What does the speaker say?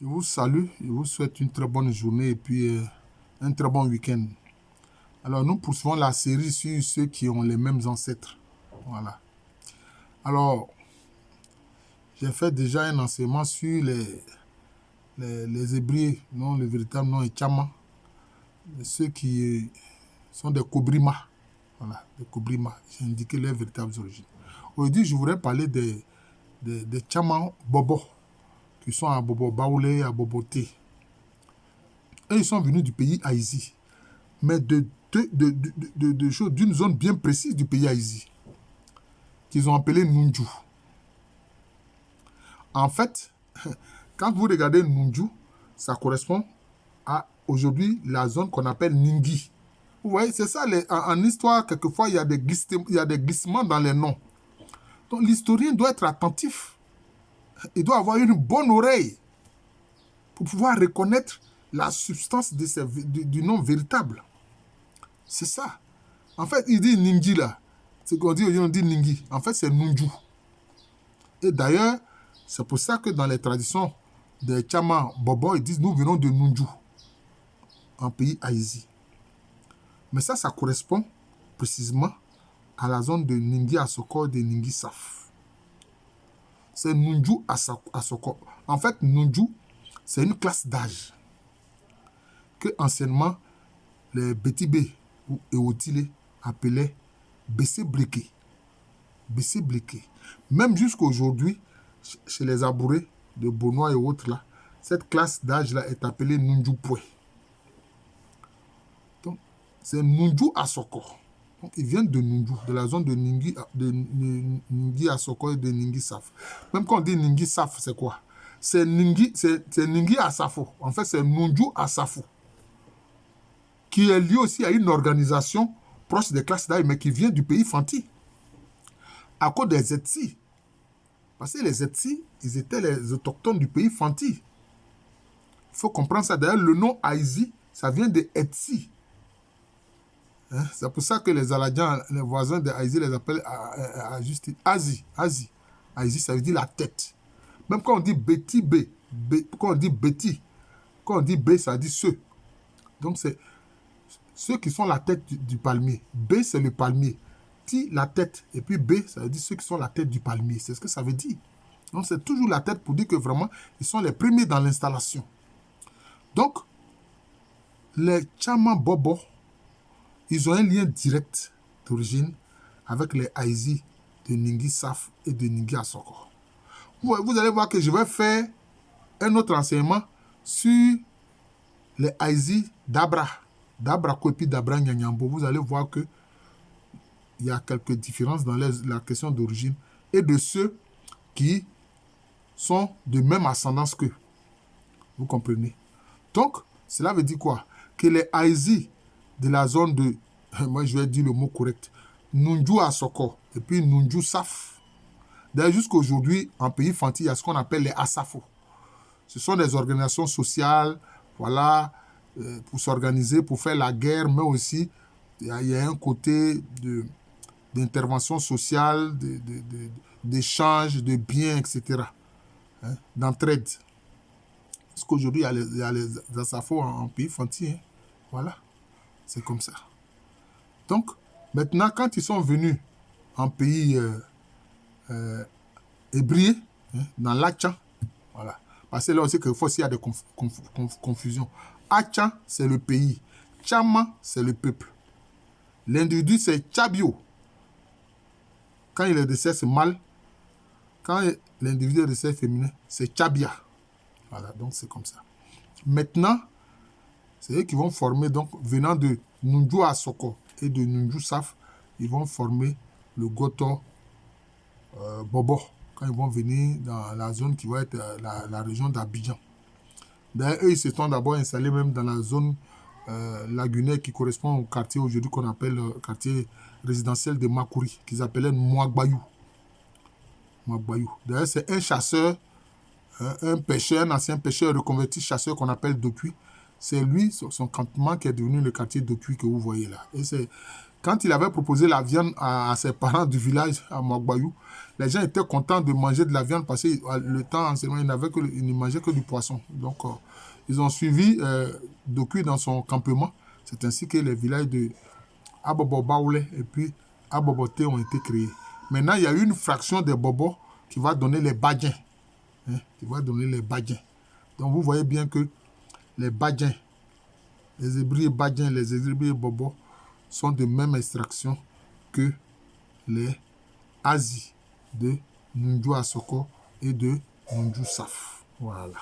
Je vous salue, je vous souhaite une très bonne journée et puis un très bon week-end. Alors, nous poursuivons la série sur ceux qui ont les mêmes ancêtres. Voilà. Alors, j'ai fait déjà un enseignement sur les Hébreux, non, le véritable nom est Chama, ceux qui sont des Kobrima. Voilà, des Kobrima. J'ai indiqué leurs véritables origines. Aujourd'hui, je voudrais parler des Chama Bobo, qui sont à Bobo Baoulé, à Bobo T. Et ils sont venus du pays Haïti, mais d'une zone bien précise du pays Haïti, qu'ils ont appelé Nunju. En fait, quand vous regardez Nunju, ça correspond à aujourd'hui la zone qu'on appelle Ningi. Vous voyez, c'est ça, en histoire, quelquefois, il y a des glissements dans les noms. Donc, l'historien doit être attentif. Il doit avoir une bonne oreille pour pouvoir reconnaître la substance du nom véritable. C'est ça. En fait, il dit Ningi là. C'est qu'on dit, on dit Ningi. En fait, c'est Nunju. Et d'ailleurs, c'est pour ça que dans les traditions des Chama Bobo, ils disent nous venons de Nunju, en pays Haïti. Mais ça correspond précisément à la zone de Ningi Asoko et de Ningi Saf. C'est Nunju Asoko. En fait, Nunju, c'est une classe d'âge que anciennement les Betibé ou Eotile appelaient Bessé Briqué. Bessé Briqué. Même jusqu'à aujourd'hui, chez les Abourés de Bonois et autres, là, cette classe d'âge-là est appelée Nunju Poué. Donc, c'est Nunju Asoko. Donc, ils viennent de Nunju, de la zone de Ningi Asoko et de Ningi Saf. Même quand on dit Ningi Saf, c'est quoi? C'est Ningi Asafo. En fait, c'est Nunju Asafo, qui est lié aussi à une organisation proche des classes d'âge, mais qui vient du pays Fanti, à cause des Zetsi. Parce que les Zetsi, ils étaient les autochtones du pays Fanti. Il faut comprendre ça. D'ailleurs, le nom Haïti, ça vient de Etsi. Hein? C'est pour ça que les Aladjans, les voisins de Haïti, les appellent juste Asie. Haïti, ça veut dire la tête. Même quand on dit Betty B, quand on dit Betty, quand on dit B, ça dit ceux. Donc, c'est ceux qui sont la tête du palmier. B, c'est le palmier. T, la tête. Et puis B, ça veut dire ceux qui sont la tête du palmier. C'est ce que ça veut dire. Donc, c'est toujours la tête pour dire que vraiment, ils sont les premiers dans l'installation. Donc, les Chama Bobo, ils ont un lien direct d'origine avec les Haïti de Ningi Saf et de Ningi Asoko. Vous allez voir que je vais faire un autre enseignement sur les Haïti d'Abra. D'Abra Kwepi, d'Abra Nyanyambo. Vous allez voir que il y a quelques différences dans la question d'origine et de ceux qui sont de même ascendance qu'eux. Vous comprenez? Donc, cela veut dire quoi? Que les Haïti de la zone de, moi je vais dire le mot correct, Nunju Asoko et puis Nunju Saf. D'ailleurs, jusqu'à aujourd'hui, en pays Fanti, il y a ce qu'on appelle les Asafo. Ce sont des organisations sociales, voilà, pour s'organiser, pour faire la guerre, mais aussi, il y a un côté d'intervention sociale, d'échange de biens, etc. Hein, d'entraide. Parce qu'aujourd'hui, il y a les Asafo en pays Fanti. Hein. Voilà, c'est comme ça. Donc, maintenant, quand ils sont venus en pays hébreu, hein, dans l'Achan, voilà. Parce que là aussi, quelquefois, il y a des confusions. Achan, c'est le pays. Chama, c'est le peuple. L'individu, c'est Chabio. Quand il est de sexe mâle, quand l'individu est de sexe féminin, c'est Chabia. Voilà, donc c'est comme ça. Maintenant, c'est eux qui vont former, donc, venant de Nunju Asoko et de Nunju Saf, ils vont former le Goto Bobo, quand ils vont venir dans la zone qui va être la région d'Abidjan. D'ailleurs, eux, ils se sont d'abord installés même dans la zone lagunaire qui correspond au quartier aujourd'hui qu'on appelle le quartier résidentiel de Makouri, qu'ils appelaient Mouagbayou. D'ailleurs, c'est un chasseur, un pêcheur, un ancien pêcheur reconverti chasseur qu'on appelle Dokuy. C'est lui, son campement qui est devenu le quartier Dokuy que vous voyez là. Et c'est Quand il avait proposé la viande à ses parents du village, à Mogbayou, les gens étaient contents de manger de la viande parce que le temps anciennement, ils ne mangeaient que du poisson. Donc, ils ont suivi Doku dans son campement. C'est ainsi que les villages de Abobo Baoulé et puis Abobote ont été créés. Maintenant, il y a une fraction des Bobos qui va donner les Badjins. Hein, qui va donner les Badjins. Donc, vous voyez bien que les Badjins, les Hébriers Badjins, les Hébriers Bobos sont de même extraction que les Asi de Nunju Asoko et de Nunju Saf. Voilà.